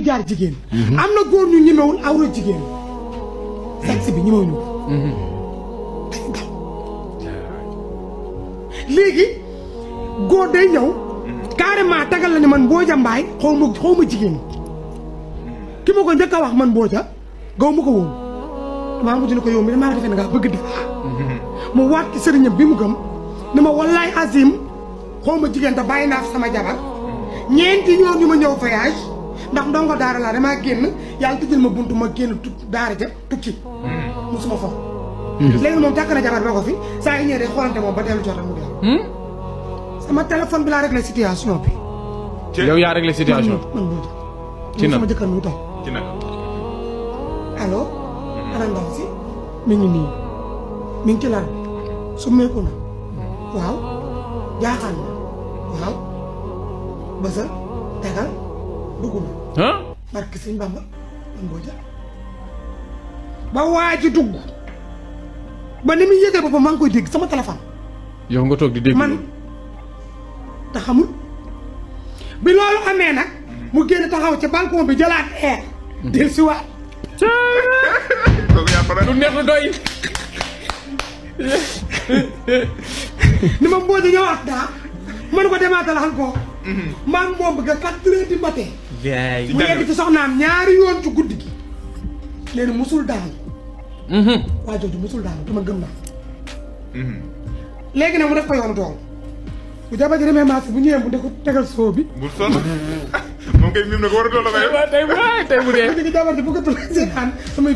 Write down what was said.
jaar jigéen. am na góor ñu ñemewul awra jigéen. sexe bi ñemewuñu ko. léegi góor day ñëw carrément tagal la ne man Mbodja Mbaye xaw ma jigéen ki ma ko njëkk a wax man Mbodja gaw ma ko woon damaa mujj ne ko yow mi damaa defee ne ngaa bëgg dara mu waat ci sëriñam bi mu gëm ne ma wallaay Azim xaw ma jigéen te bàyyi naa fi sama jabar ñeenti yoon ñu ma ñëw voyage ndax ndongo daara laa damaa génn yàlla tëjal ma buntu ma génn daara ja tukki musuma fa léegi moom jàkk na jabar ba ko fi saa yi ñëwee day xoolante moom ba dellu jotam mu dellu sama téléphone bi laa réglé situation bi. yow yaa réglé situation man Mbodja. ci na sama jëkkër mu toog. ci na. allo. ana ndaw si. mi ngi nii mi ngi ci lan su meeku na waaw jaaxaan na waaw bësa tegal dugg na. barke sëñ Bamba man Mbodja. ba waa ji dugg ba ni muy yëgal boppam maa ngi koy dégg sama téléphone. yow nga toog di dégg. man te xamul bi loolu amee nag mu génn taxaw ci balcon bi jëlaat air. del si waat. lu neex lu doy. ni ma Mbodja ñëwaat daa mën ko demaatal xal ko. maa ngi moom bëgg a 4 heures du matin. mu yegg ci soxnaam ñaari yoon ci guddi gi. nee na musul daal. waa jooju musul daal te ma gëm naa. léegi nag mu def ko yoonu doom bu jabar ji demee marché bu ñëwee mu de ko tegal soo bi. bu sonn moom kay mim na ko war a doon la koy. tey bu dee. jabar ji bëggatul seetaan samay